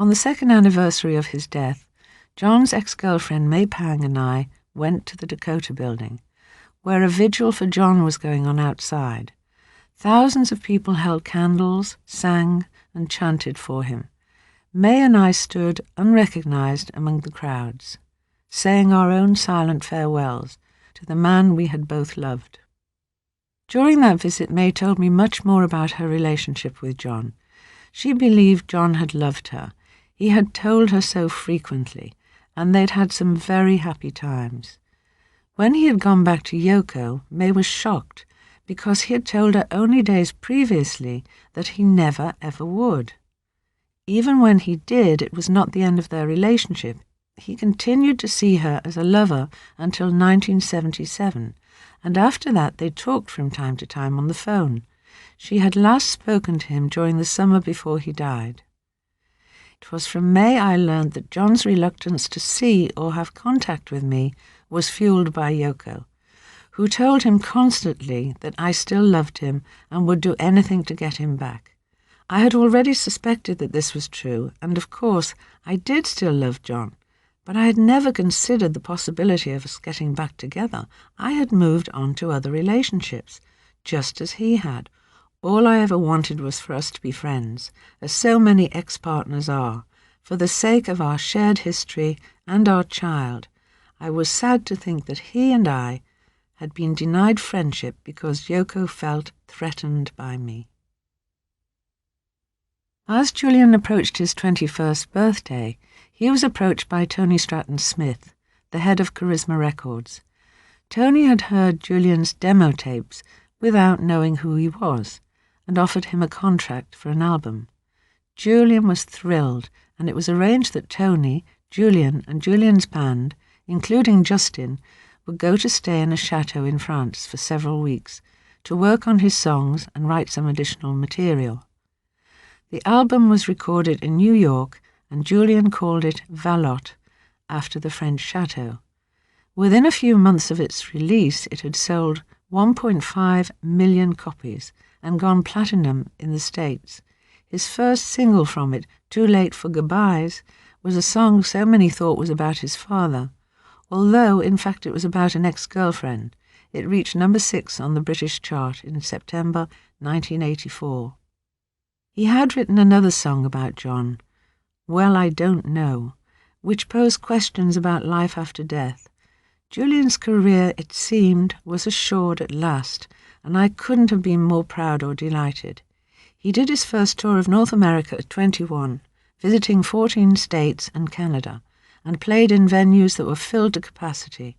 On the second anniversary of his death, John's ex-girlfriend May Pang and I went to the Dakota Building, where a vigil for John was going on outside. Thousands of people held candles, sang, and chanted for him. May and I stood unrecognized among the crowds, saying our own silent farewells to the man we had both loved. During that visit, May told me much more about her relationship with John. She believed John had loved her. He had told her so frequently, and they'd had some very happy times. When he had gone back to Yoko, May was shocked, because he had told her only days previously that he never ever would. Even when he did, it was not the end of their relationship. He continued to see her as a lover until 1977, and after that they talked from time to time on the phone. She had last spoken to him during the summer before he died. It was from May I learned that John's reluctance to see or have contact with me was fueled by Yoko, who told him constantly that I still loved him and would do anything to get him back. I had already suspected that this was true, and of course I did still love John, but I had never considered the possibility of us getting back together. I had moved on to other relationships, just as he had. All I ever wanted was for us to be friends, as so many ex-partners are, for the sake of our shared history and our child. I was sad to think that he and I had been denied friendship because Yoko felt threatened by me. As Julian approached his 21st birthday, he was approached by Tony Stratton Smith, the head of Charisma Records. Tony had heard Julian's demo tapes without knowing who he was, and offered him a contract for an album. Julian was thrilled, and it was arranged that Tony, Julian, and Julian's band, including Justin, would go to stay in a chateau in France for several weeks to work on his songs and write some additional material. The album was recorded in New York, and Julian called it Valotte, after the French chateau. Within a few months of its release, it had sold 1.5 million copies and gone platinum in the States. His first single from it, Too Late for Goodbyes, was a song so many thought was about his father, although in fact it was about an ex-girlfriend. It reached number 6 on the British chart in September 1984. He had written another song about John, Well, I Don't Know, which posed questions about life after death. Julian's career, it seemed, was assured at last, and I couldn't have been more proud or delighted. He did his first tour of North America at 21, visiting 14 states and Canada, and played in venues that were filled to capacity.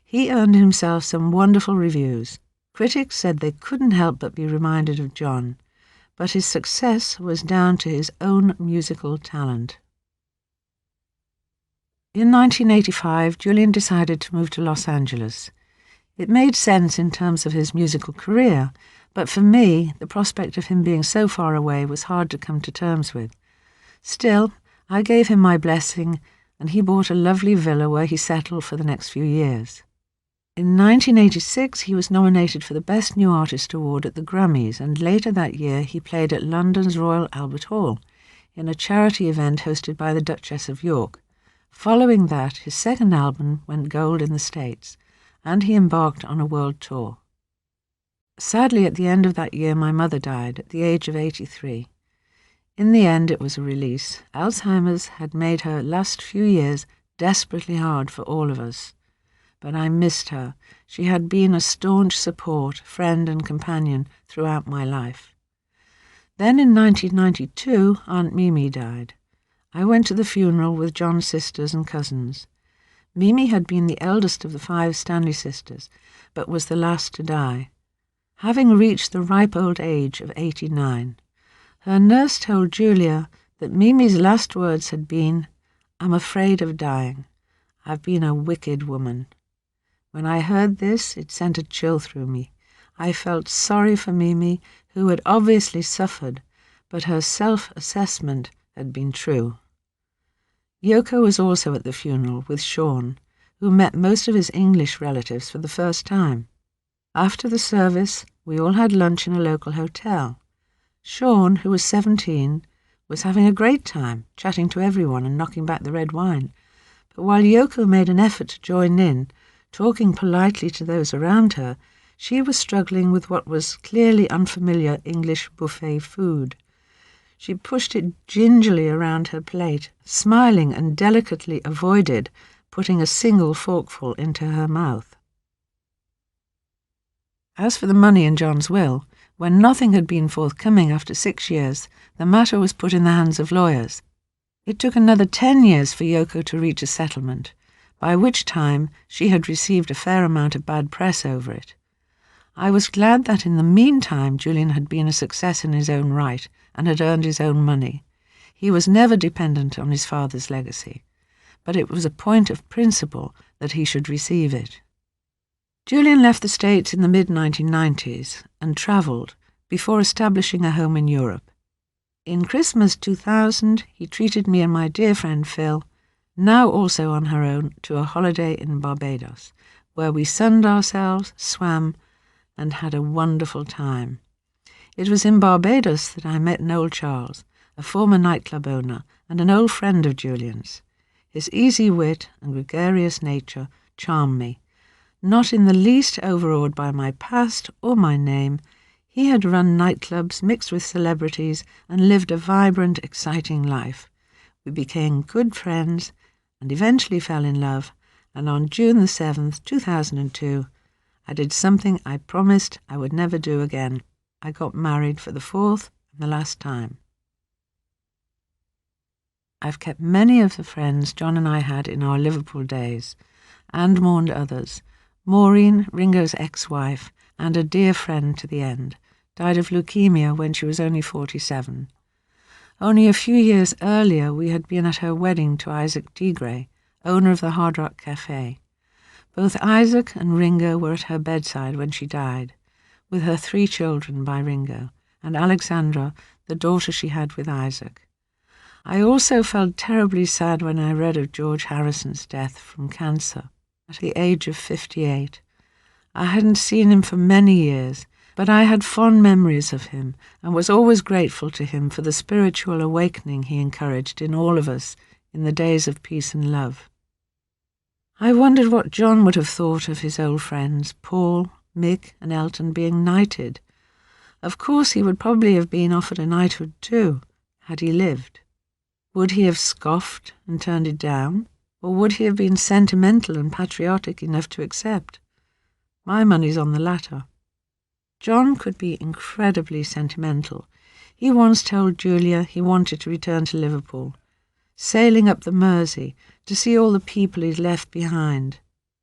He earned himself some wonderful reviews. Critics said they couldn't help but be reminded of John, but his success was down to his own musical talent. In 1985, Julian decided to move to Los Angeles. It made sense in terms of his musical career, but for me, the prospect of him being so far away was hard to come to terms with. Still, I gave him my blessing, and he bought a lovely villa where he settled for the next few years. In 1986, he was nominated for the Best New Artist Award at the Grammys, and later that year he played at London's Royal Albert Hall in a charity event hosted by the Duchess of York. Following that, his second album went gold in the States, and he embarked on a world tour. Sadly, at the end of that year, my mother died at the age of 83. In the end, it was a release. Alzheimer's had made her last few years desperately hard for all of us. But I missed her. She had been a staunch support, friend and companion throughout my life. Then in 1992, Aunt Mimi died. I went to the funeral with John's sisters and cousins. Mimi had been the eldest of the 5 Stanley sisters, but was the last to die, having reached the ripe old age of 89. Her nurse told Julia that Mimi's last words had been, "I'm afraid of dying. I've been a wicked woman." When I heard this, it sent a chill through me. I felt sorry for Mimi, who had obviously suffered, but her self-assessment had been true. Yoko was also at the funeral with Sean, who met most of his English relatives for the first time. After the service, we all had lunch in a local hotel. Sean, who was 17, was having a great time, chatting to everyone and knocking back the red wine. But while Yoko made an effort to join in, talking politely to those around her, she was struggling with what was clearly unfamiliar English buffet food. She pushed it gingerly around her plate, smiling, and delicately avoided putting a single forkful into her mouth. As for the money in John's will, when nothing had been forthcoming after 6 years, the matter was put in the hands of lawyers. It took another 10 years for Yoko to reach a settlement, by which time she had received a fair amount of bad press over it. I was glad that in the meantime Julian had been a success in his own right and had earned his own money. He was never dependent on his father's legacy, but it was a point of principle that he should receive it. Julian left the States in the mid-1990s and travelled before establishing a home in Europe. In Christmas 2000, he treated me and my dear friend Phil, now also on her own, to a holiday in Barbados, where we sunned ourselves, swam, and had a wonderful time. It was in Barbados that I met Noel Charles, a former nightclub owner and an old friend of Julian's. His easy wit and gregarious nature charmed me. Not in the least overawed by my past or my name, he had run nightclubs mixed with celebrities and lived a vibrant, exciting life. We became good friends and eventually fell in love, and on June the 7th, 2002, I did something I promised I would never do again. I got married for the 4th and the last time. I've kept many of the friends John and I had in our Liverpool days, and mourned others. Maureen, Ringo's ex-wife, and a dear friend to the end, died of leukemia when she was only 47. Only a few years earlier we had been at her wedding to Isaac Tigray, owner of the Hard Rock Cafe. Both Isaac and Ringo were at her bedside when she died, with her 3 children by Ringo, and Alexandra, the daughter she had with Isaac. I also felt terribly sad when I read of George Harrison's death from cancer at the age of 58. I hadn't seen him for many years, but I had fond memories of him and was always grateful to him for the spiritual awakening he encouraged in all of us in the days of peace and love. I wondered what John would have thought of his old friends, Paul, Mick and Elton, being knighted. Of course he would probably have been offered a knighthood too, had he lived. Would he have scoffed and turned it down? Or would he have been sentimental and patriotic enough to accept? My money's on the latter. John could be incredibly sentimental. He once told Julia he wanted to return to Liverpool, sailing up the Mersey to see all the people he'd left behind.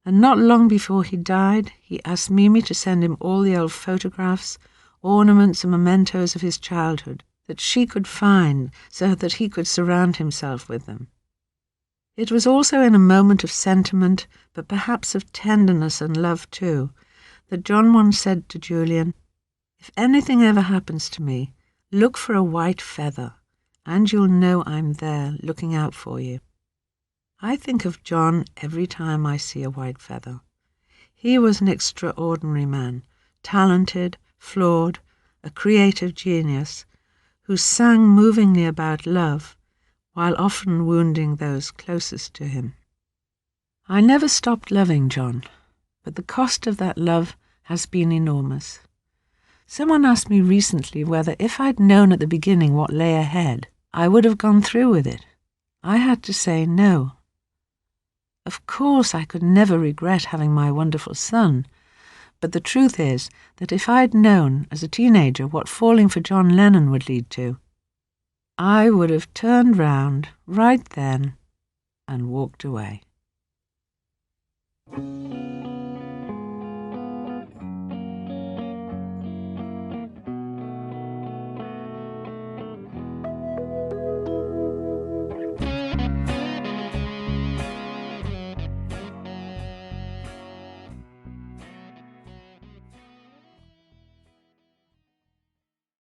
And not long before he died, he asked Mimi to send him all the old photographs, ornaments and mementos of his childhood that she could find so that he could surround himself with them. It was also in a moment of sentiment, but perhaps of tenderness and love too, that John once said to Julian, "If anything ever happens to me, look for a white feather, and you'll know I'm there looking out for you." I think of John every time I see a white feather. He was an extraordinary man, talented, flawed, a creative genius, who sang movingly about love, while often wounding those closest to him. I never stopped loving John, but the cost of that love has been enormous. Someone asked me recently whether if I'd known at the beginning what lay ahead, I would have gone through with it. I had to say no. Of course I could never regret having my wonderful son, but the truth is that if I'd known as a teenager what falling for John Lennon would lead to, I would have turned round right then and walked away.